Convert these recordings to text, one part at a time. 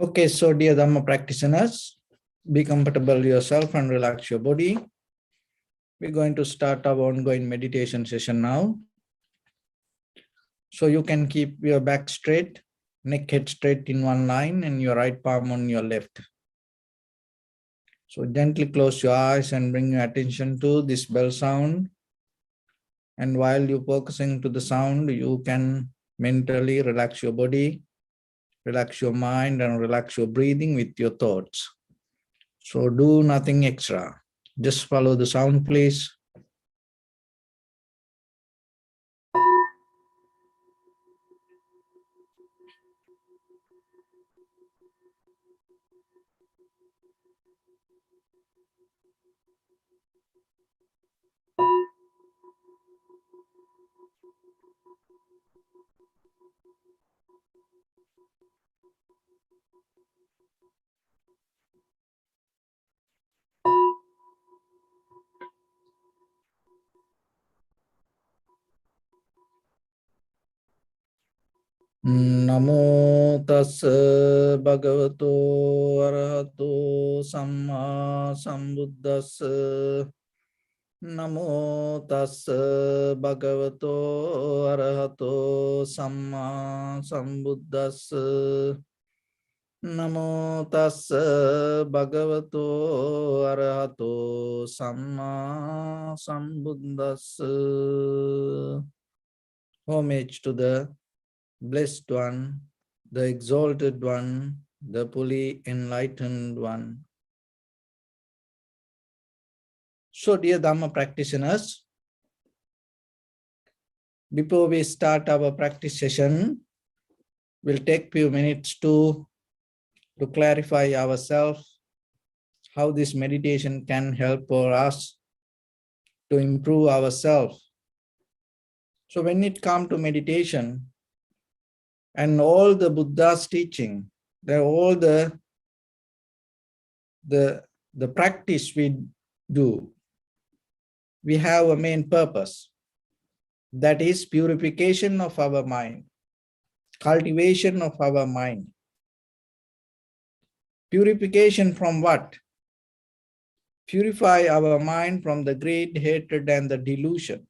Okay, so dear Dhamma practitioners, be comfortable yourself and relax your body. We're going to start our ongoing meditation session now. So you can keep your back straight, neck head straight in one line and your right palm on your left. So gently close your eyes and bring your attention to this bell sound. And while you're focusing to the sound, you can mentally relax your body, relax your mind and relax your breathing with your thoughts. So do nothing extra. Just follow the sound, please. Namo tassa bhagavato arahato samma sambuddhassa. Namo tassa bhagavato arahato samma sambuddhassa. Namo tassa bhagavato arahato samma sambuddhassa. Homage to the Blessed One, the Exalted One, the fully enlightened One. So, dear Dhamma practitioners, before we start our practice session, we'll take few minutes to clarify ourselves, how this meditation can help for us to improve ourselves. So when it comes to meditation and all the Buddha's teaching, all the practice we do, we have a main purpose. That is purification of our mind, cultivation of our mind. Purification from what? Purify our mind from the greed, hatred, and the delusion.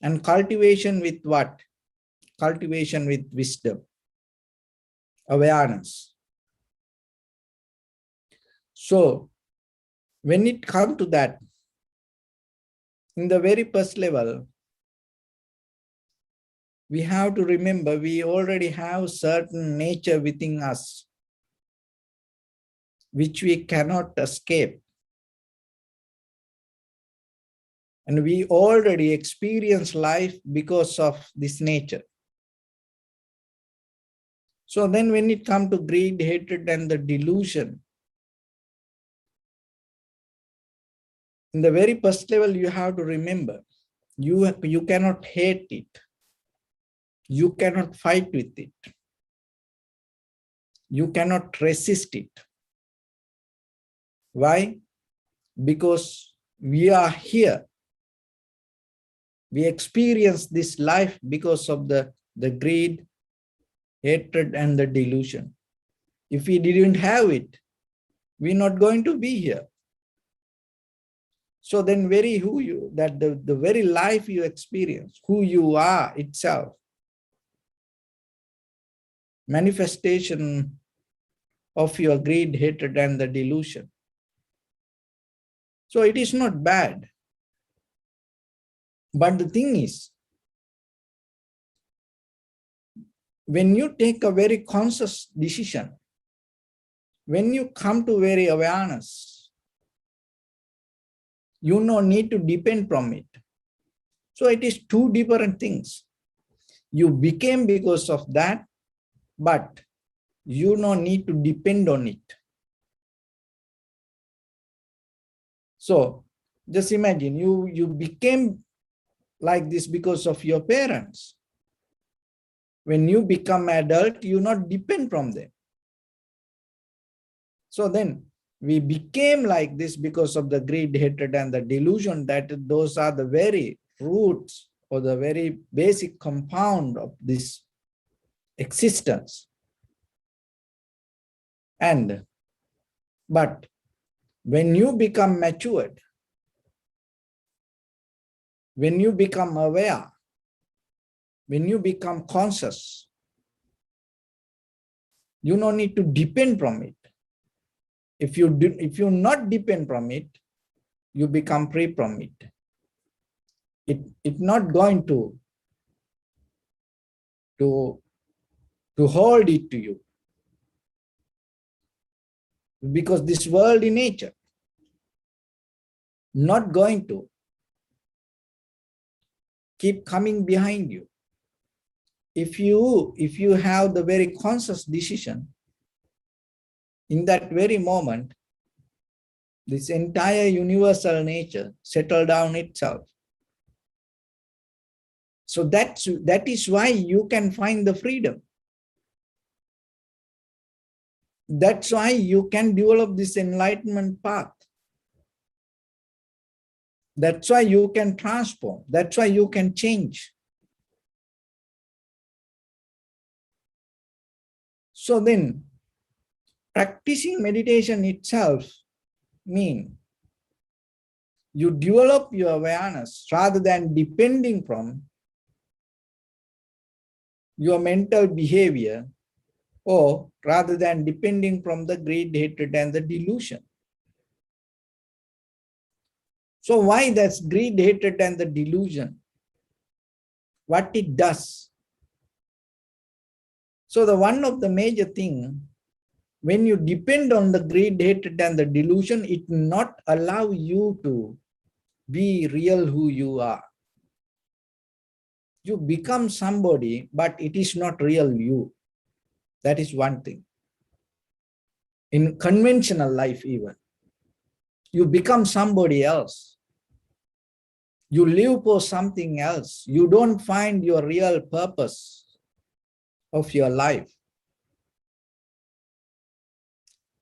And cultivation with what? Cultivation with wisdom, awareness. So, when it comes to that, in the very first level, we have to remember we already have certain nature within us, which we cannot escape. And we already experience life because of this nature. So then when it comes to greed, hatred, and the delusion, in the very first level, you have to remember, you cannot hate it. You cannot fight with it. You cannot resist it. Why? Because we are here. We experience this life because of the greed, hatred, and the delusion. If we didn't have it, we're not going to be here. So then the very life you experience, who you are itself, manifestation of your greed, hatred, and the delusion. So it is not bad. But the thing is, when you take a very conscious decision, when you come to very awareness, you no need to depend from it. So it is two different things. You became because of that, but you no need to depend on it. So just imagine you became like this because of your parents. When you become adult, you not depend from them. So then we became like this because of the greed, hatred, and the delusion, that those are the very roots or the very basic compound of this existence. But when you become matured, when you become aware, when you become conscious, you don't need to depend from it. If you not depend from it, you become free from it. It's not going to hold it to you. Because this worldly nature not going to keep coming behind you. If you have the very conscious decision, in that very moment, this entire universal nature settle down itself. So that is why you can find the freedom. That's why you can develop this enlightenment path. That's why you can transform. That's why you can change. So then, practicing meditation itself means you develop your awareness rather than depending from your mental behavior, or rather than depending from the greed, hatred, and the delusion. So why that's greed, hatred, and the delusion? What it does? So the one of the major thing, when you depend on the greed, hatred, and the delusion, it not allow you to be real who you are. You become somebody, but it is not real you. That is one thing. In conventional life even, you become somebody else. You live for something else. You don't find your real purpose of your life.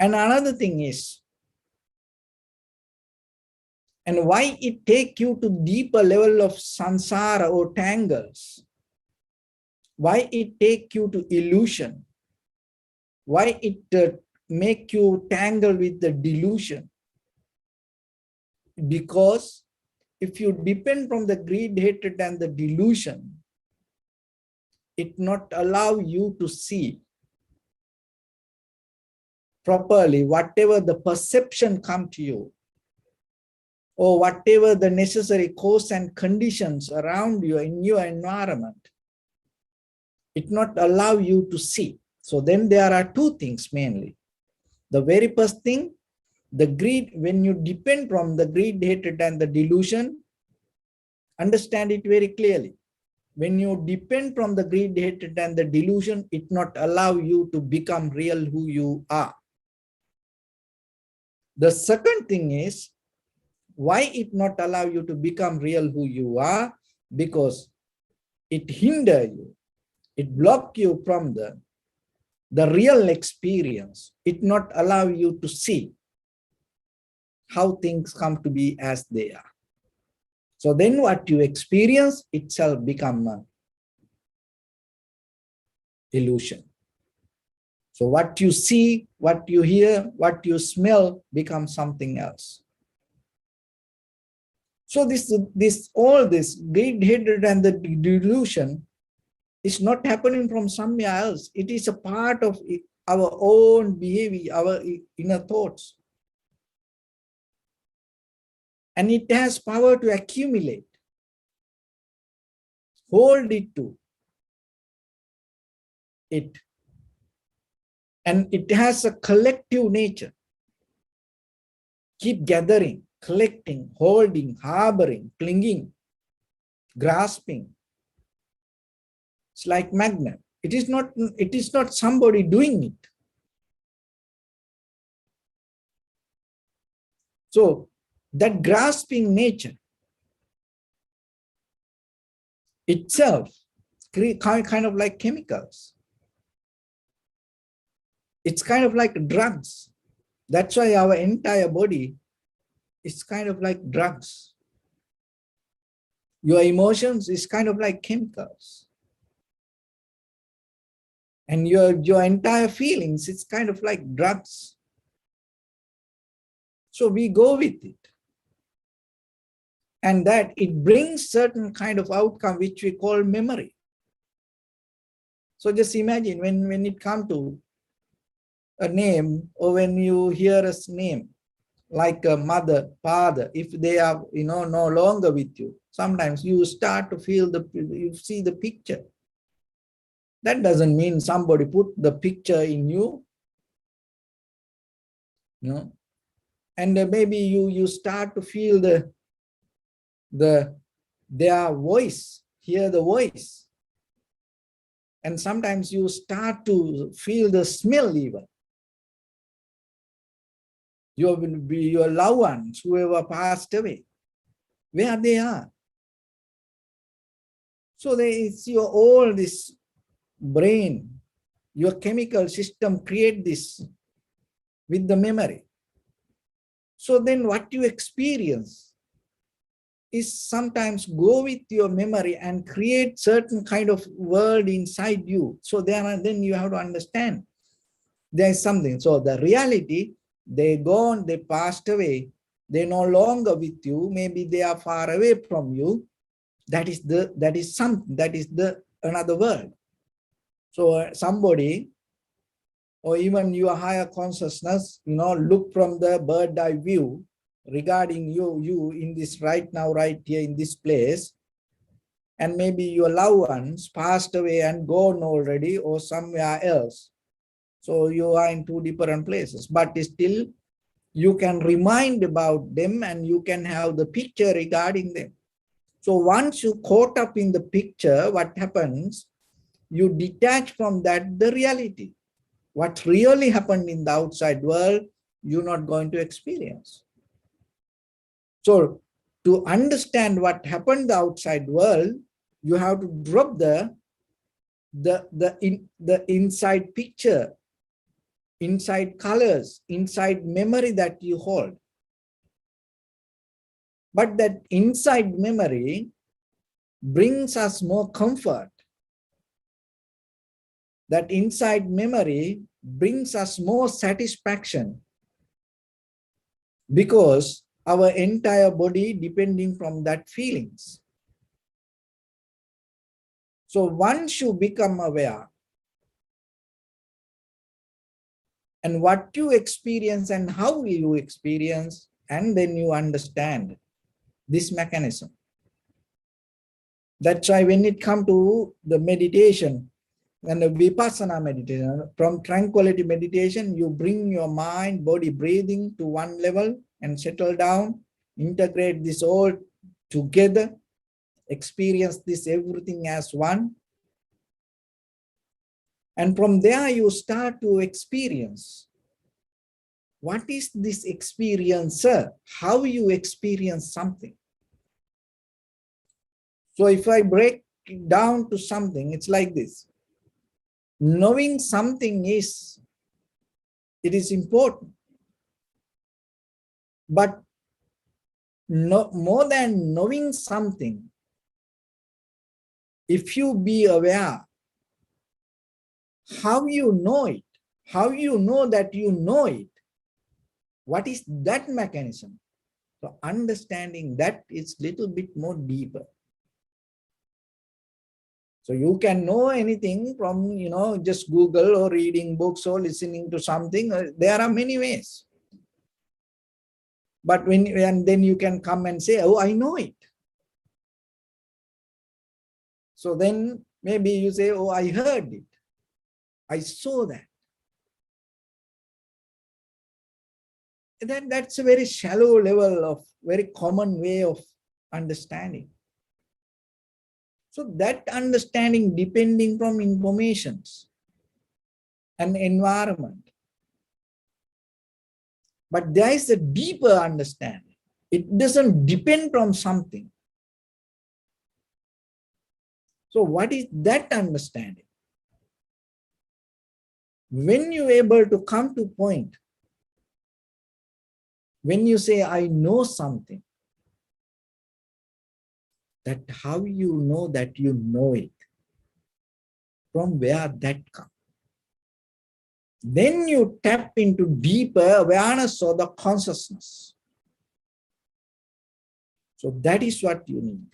And another thing is, and why it take you to deeper level of samsara or tangles, why it take you to illusion, why it make you tangle with the delusion? Because if you depend from the greed, hatred, and the delusion, it not allow you to see properly whatever the perception come to you, or whatever the necessary cause and conditions around you in your environment. It not allow you to see. So then there are two things mainly. The very first thing, the greed, when you depend from the greed, hatred, and the delusion, understand it very clearly. When you depend from the greed, hatred, and the delusion, it not allow you to become real who you are. The second thing is, why it not allow you to become real who you are? Because it hinder you, it block you from the real experience. It not allow you to see how things come to be as they are. So then what you experience itself become an illusion. So what you see, what you hear, what you smell becomes something else. So all this greed, hatred, and the delusion is not happening from somewhere else. It is a part of our own behavior, our inner thoughts. And it has power to accumulate, hold it to it. And it has a collective nature. Keep gathering, collecting, holding, harboring, clinging, grasping. It's like magnet. It is not somebody doing it. So that grasping nature itself kind of like chemicals. It's kind of like drugs. That's why our entire body is kind of like drugs. Your emotions is kind of like chemicals. And your entire feelings, it's kind of like drugs. So we go with it. And that it brings certain kind of outcome, which we call memory. So just imagine when it comes to a name, or when you hear a name, like a mother, father, if they are, no longer with you, sometimes you start to feel you see the picture. That doesn't mean somebody put the picture in you, and maybe you start to feel their voice, hear the voice. And sometimes you start to feel the smell even. Your loved ones, whoever passed away, where they are. So it's all this brain, your chemical system create this with the memory. So then what you experience is sometimes go with your memory and create certain kind of world inside you. So then you have to understand there is something. So the reality, they gone, they passed away, they're no longer with you, maybe they are far away from you. That is another world. So somebody, or even your higher consciousness, look from the bird eye view regarding you in this right now, right here in this place, and maybe your loved ones passed away and gone already or somewhere else. So you are in two different places, but still you can remind about them and you can have the picture regarding them. So once you caught up in the picture, what happens? You detach from that the reality. What really happened in the outside world, you're not going to experience. So to understand what happened in the outside world, you have to drop the inside picture, inside colors, inside memory that you hold. But that inside memory brings us more comfort. That inside memory brings us more satisfaction, because our entire body depending from that feelings. So once you become aware and what you experience and how you experience, and then you understand this mechanism. That's why when it comes to the meditation and the vipassana meditation, from tranquility meditation, you bring your mind, body, breathing to one level and settle down, integrate this all together, experience this everything as one. And from there you start to experience. What is this experiencer? How you experience something? So if I break it down to something, it's like this. Knowing something it is important. But more than knowing something, if you be aware, how you know it, how you know that you know it, what is that mechanism? So understanding that is little bit more deeper. So you can know anything from, just Google or reading books or listening to something. There are many ways. But and then you can come and say, oh, I know it. So then maybe you say, oh, I heard it. I saw that. That's a very shallow level of very common way of understanding. So that understanding depending from informations and environment. But there is a deeper understanding. It doesn't depend on something. So what is that understanding? When you're able to come to point, when you say, I know something, that how you know that you know it? From where that comes? Then you tap into deeper awareness or the consciousness. So that is what you need.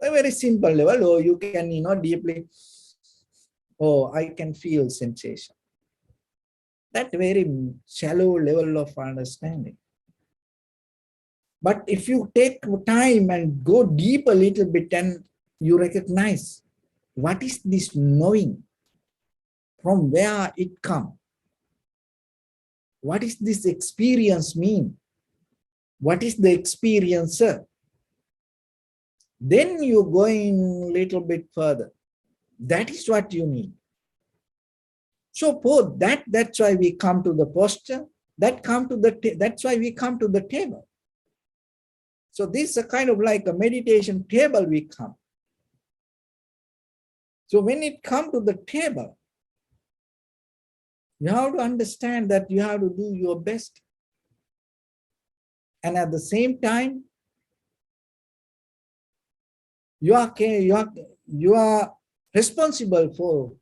A very simple level, or you can, deeply, I can feel sensation. That very shallow level of understanding. But if you take time and go deep a little bit and you recognize what is this knowing, from where it comes, what is this experience mean, what is the experiencer, then you go in a little bit further. That is what you need. So for that's why we come to the posture, that's why we come to the table. So this is a kind of like a meditation table we come. So when it comes to the table, you have to understand that you have to do your best. And at the same time, you are responsible for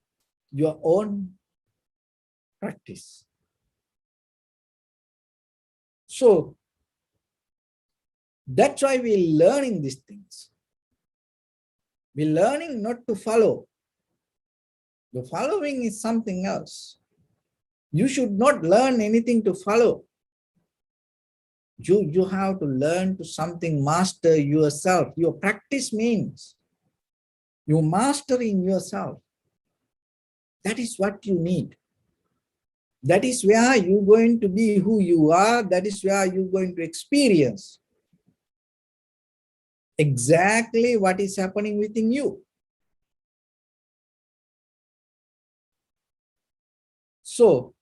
your own practice. So that's why we're learning these things. We're learning not to follow. The following is something else. You should not learn anything to follow. You have to learn to something, master yourself. Your practice means you mastering yourself. That is what you need. That is where you're going to be who you are. That is where you're going to experience exactly what is happening within you. So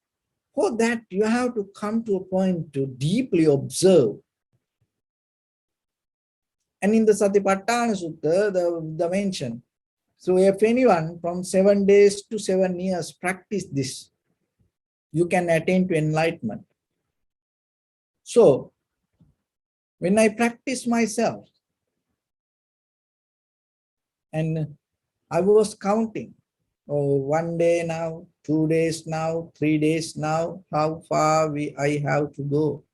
for that, you have to come to a point to deeply observe. And in the Satipatthana Sutta, the mention, so if anyone from 7 days to 7 years practice this, you can attain to enlightenment. So when I practice myself, and I was counting, 1 day now, 2 days now, 3 days now, how far I have to go.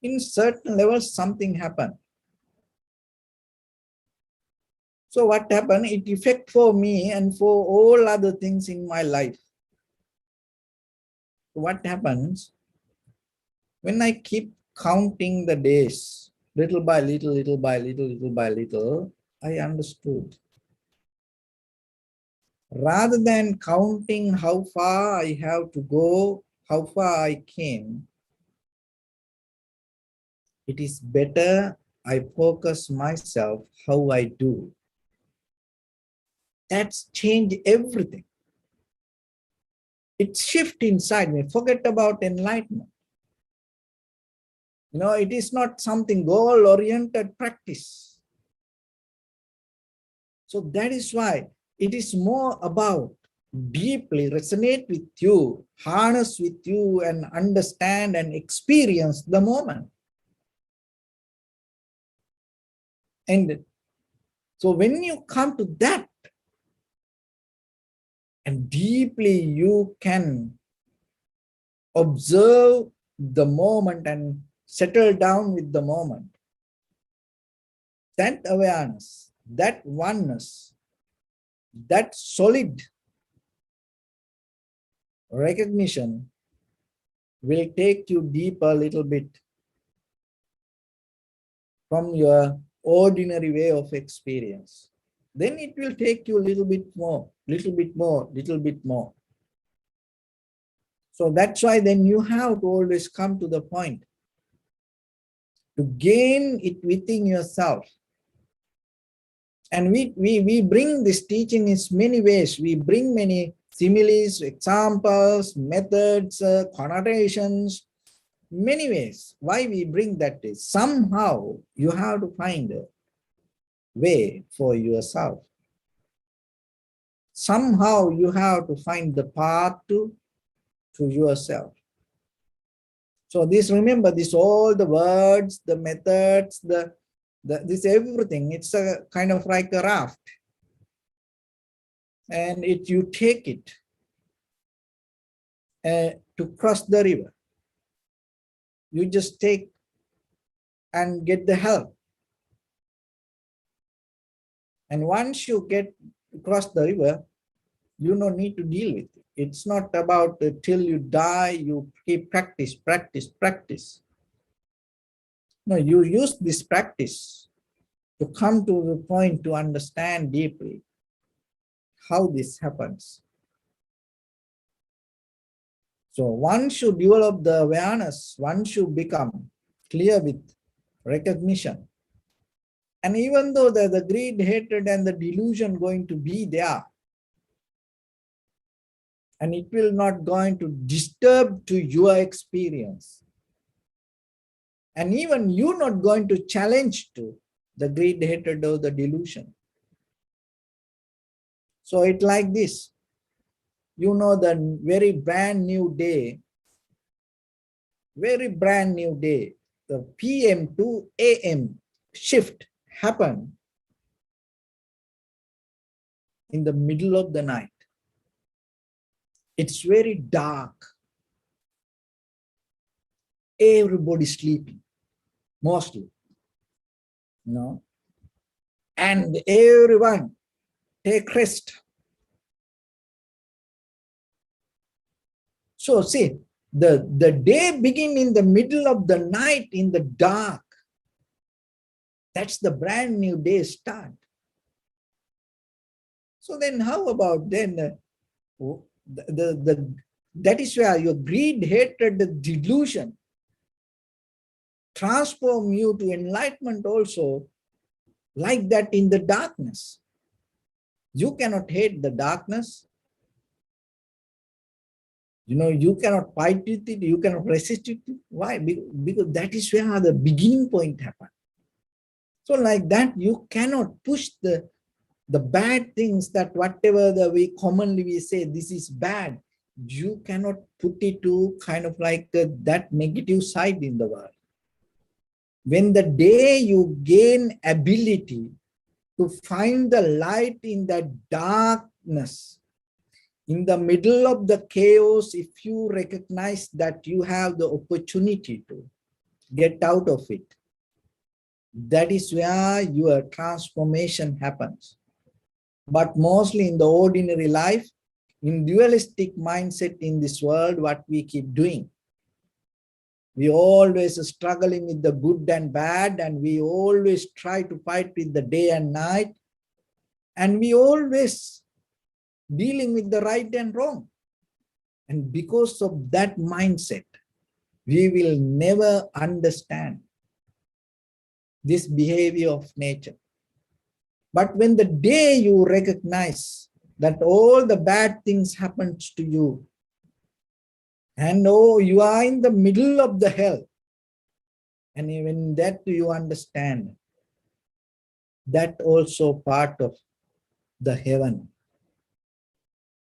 In certain levels, something happened. So what happened? It affect for me and for all other things in my life. What happens? When I keep counting the days, little by little, little by little, little by little, I understood. Rather than counting how far I have to go, how far I came, it is better I focus myself how I do. That's changed everything. It shifts inside me. Forget about enlightenment. It is not something goal-oriented practice. So that is why it is more about deeply resonate with you, harness with you, and understand and experience the moment. And so when you come to that, and deeply you can observe the moment and settle down with the moment, that awareness, that oneness, that solid recognition will take you deeper a little bit from your ordinary way of experience. Then it will take you a little bit more, little bit more, little bit more. So that's why then you have to always come to the point to gain it within yourself. And we bring this teaching in many ways. We bring many similes, examples, methods, connotations, many ways. Why we bring that is somehow you have to find a way for yourself. Somehow you have to find the path to yourself. So remember this, all the words, the methods, this everything, it's a kind of like a raft. and you take it to cross the river. You just take and get the help. And once you get across the river, you don't need to deal with it. It's not about till you die, you keep practice. No, you use this practice to come to the point to understand deeply how this happens. So once you develop the awareness, once you become clear with recognition, and even though the greed, hatred, and the delusion going to be there, and it will not going to disturb to your experience, and even you're not going to challenge to the greed, hatred, or the delusion. So it's like this. You know, the very brand new day, the PM to AM shift happened in the middle of the night. It's very dark. Everybody's sleeping, mostly, you know, and everyone take rest. So see, the day begin in the middle of the night in the dark. That's the brand new day start. So then how about then that is where your greed, hatred, the delusion transform you to enlightenment also, like that in the darkness. You cannot hate the darkness. You know, you cannot fight with it, you cannot resist it. Why? Because that is where the beginning point happens. So like that, you cannot push the bad things, that whatever we commonly say, this is bad. You cannot put it to kind of like that negative side in the world. When the day you gain ability to find the light in that darkness, in the middle of the chaos, if you recognize that you have the opportunity to get out of it, that is where your transformation happens. But mostly in the ordinary life, in dualistic mindset in this world, what we keep doing, we always struggling with the good and bad, and we always try to fight with the day and night, and we always dealing with the right and wrong. And because of that mindset, we will never understand this behavior of nature. But when the day you recognize that all the bad things happens to you, and oh, you are in the middle of the hell, and even that you understand, that also part of the heaven.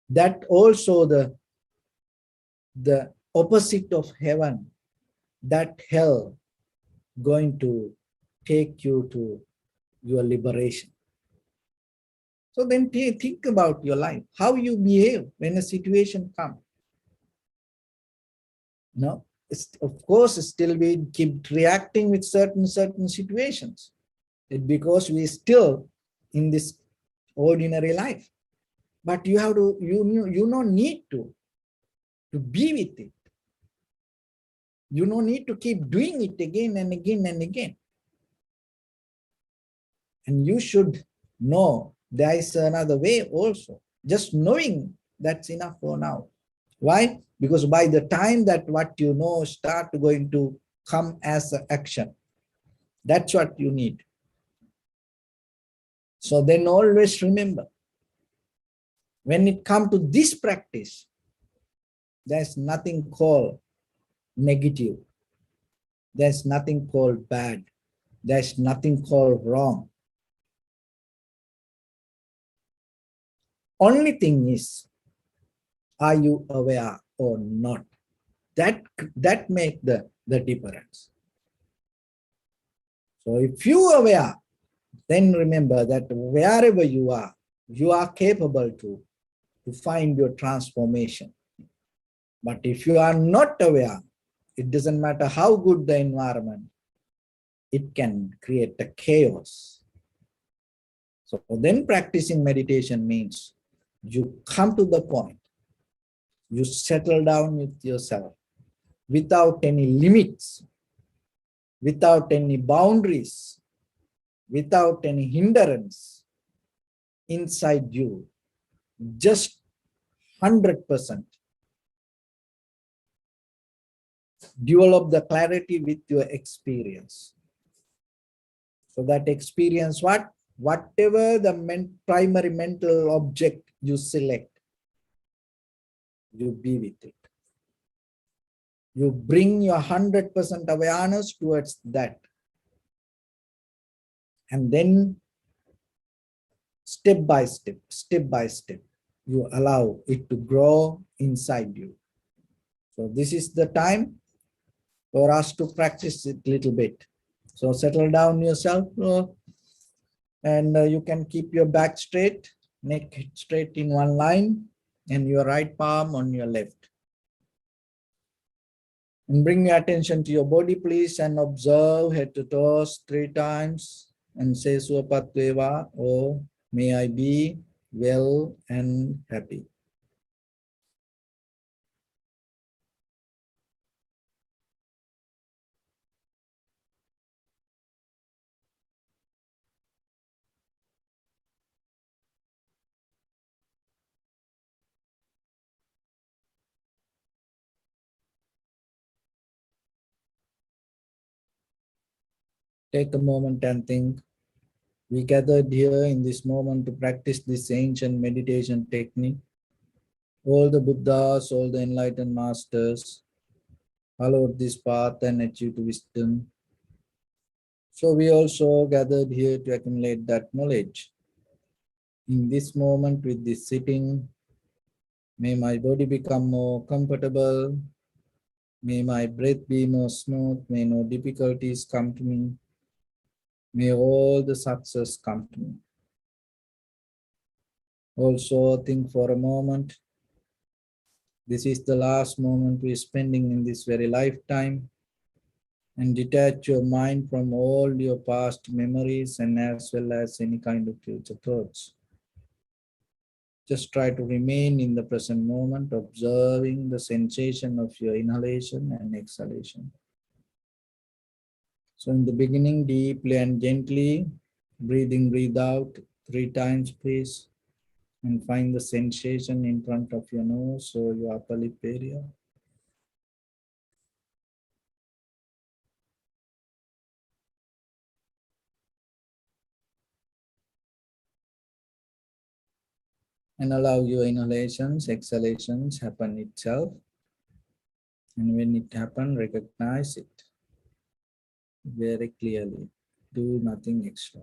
That also the opposite of heaven, that hell going to take you to your liberation. So then think about your life, how you behave when a situation comes. No, of course, still we keep reacting with certain situations. It's because we still in this ordinary life. But you have to, you don't need to be with it. You don't need to keep doing it again and again and again. And you should know there is another way also. Just knowing, that's enough for now. Why? Because by the time that what you know start going to come as an action, that's what you need. So then always remember, when it comes to this practice, there's nothing called negative. There's nothing called bad. There's nothing called wrong. Only thing is, are you aware or not? That makes the difference. So if you are aware, then remember that wherever you are, you are capable to find your transformation. But if you are not aware, it doesn't matter how good the environment, it can create a chaos. So then practicing meditation means you come to the point, you settle down with yourself without any limits, without any boundaries, without any hindrance inside you, just 100%. Develop the clarity with your experience. So that experience, whatever the primary mental object you select, you be with it. You bring your 100% awareness towards that. And then step by step, you allow it to grow inside you. So this is the time for us to practice it a little bit. So settle down yourself, and you can keep your back straight, neck straight in one line, and your right palm on your left. And bring your attention to your body, please, and observe head to toes 3 times and say Suapatveva, or may I be well and happy. Take a moment and think. We gathered here in this moment to practice this ancient meditation technique. All the Buddhas, all the enlightened masters followed this path and achieved wisdom. So we also gathered here to accumulate that knowledge. In this moment with this sitting, may my body become more comfortable. May my breath be more smooth. May no difficulties come to me. May all the success come to me. Also think for a moment. This is the last moment we're spending in this very lifetime, and detach your mind from all your past memories and as well as any kind of future thoughts. Just try to remain in the present moment, observing the sensation of your inhalation and exhalation. So in the beginning, deeply and gently, breathe in, breathe out 3 times, please. And find the sensation in front of your nose or your upper lip area. And allow your inhalations, exhalations happen itself. And when it happens, recognize it very clearly. Do nothing extra.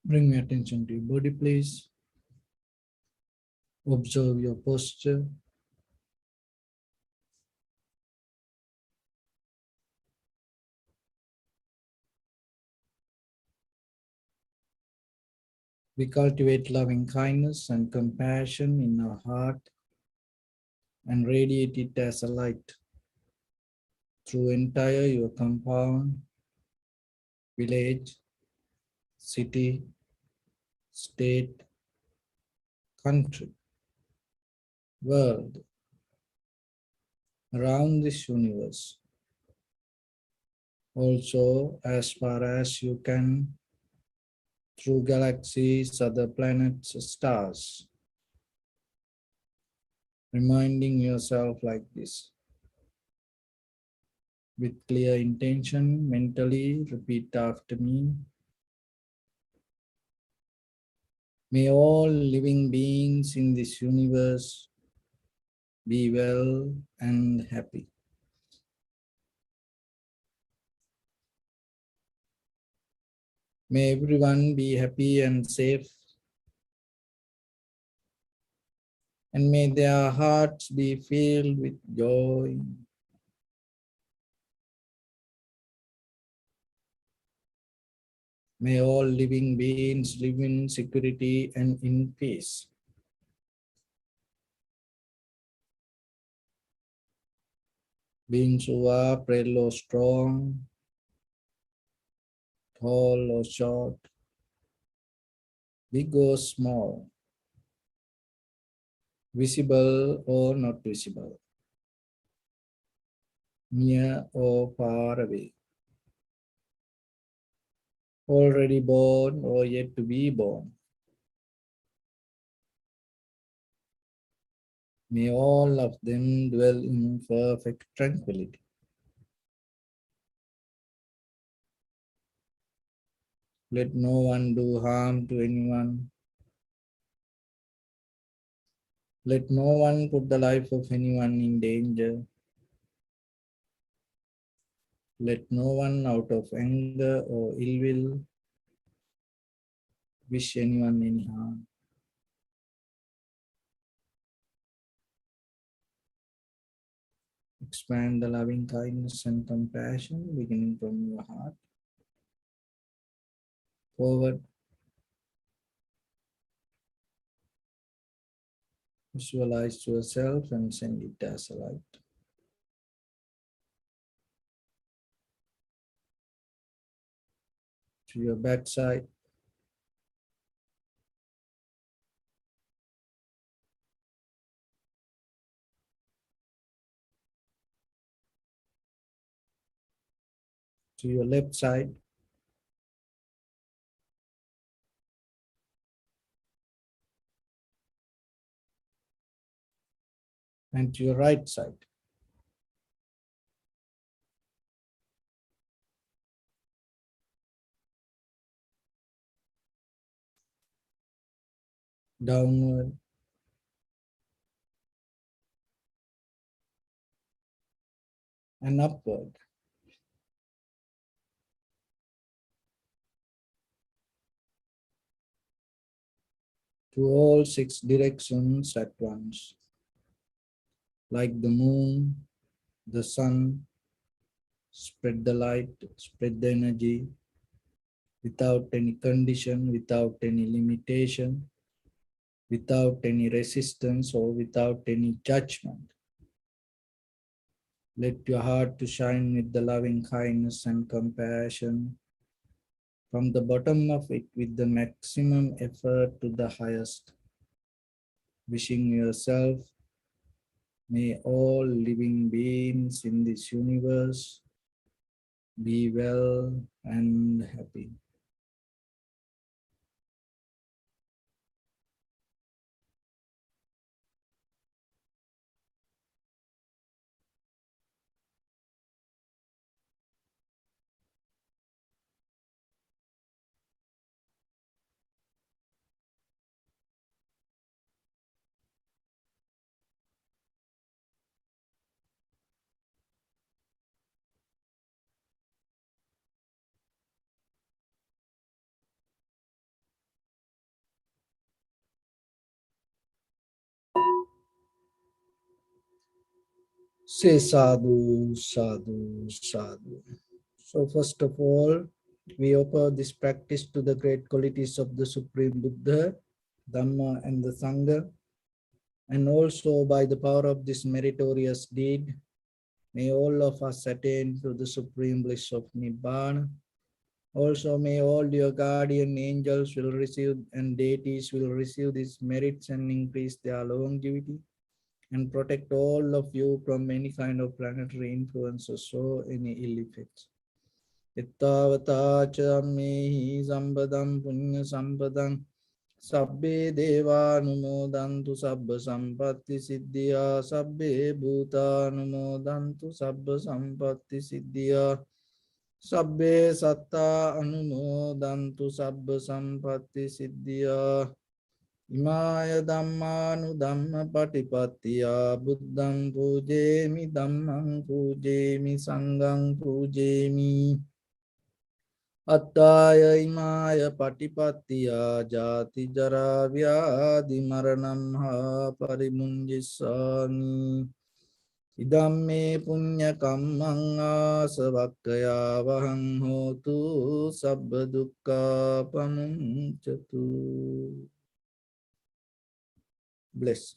Bring your attention to your body, please. Observe your posture. We cultivate loving kindness and compassion in our heart and radiate it as a light through entire your compound, village, city, state, country, world, around this universe. Also, as far as you can, through galaxies, other planets, stars, reminding yourself like this. With clear intention, mentally repeat after me. May all living beings in this universe be well and happy. May everyone be happy and safe. And may their hearts be filled with joy. May all living beings live in security and in peace. Beings who are frail or strong, tall or short, big or small, visible or not visible, near or far away, already born or yet to be born. May all of them dwell in perfect tranquility. Let no one do harm to anyone. Let no one put the life of anyone in danger. Let no one out of anger or ill will wish anyone any harm. Expand the loving kindness and compassion beginning from your heart forward. Visualize yourself and send it as a light to your backside, to your left side, and to your right side. Downward and upward. To all six directions at once, like the moon, the sun, spread the light, spread the energy without any condition, without any limitation, without any resistance or without any judgment. Let your heart to shine with the loving kindness and compassion from the bottom of it with the maximum effort to the highest. Wishing yourself, may all living beings in this universe be well and happy. Say sadhu, sadhu, sadhu. So first of all, we offer this practice to the great qualities of the Supreme Buddha, Dhamma and the Sangha. And also by the power of this meritorious deed, may all of us attain to the supreme bliss of Nibbana. Also may all your guardian angels will receive and deities will receive these merits and increase their longevity and protect all of you from any kind of planetary influences or any ill effects. Ittavata chammehi sambadam punya sampadam sabbe deva numodantu sabba sampatti siddhya sabbe bhuta numodantu sabba sampatti siddhya sabbe satta anumodantu sabba sampatti siddhya imaya dhammanu dhamma patipattiya buddham pujemi dhammam pujemi sangham pujemi attaya imaya patipattiya jati jara vyadhi maranam ha parimunjissami idamme punya kammang asavakkaya vahang hotu sabba dukkha pamuncatu. Bless.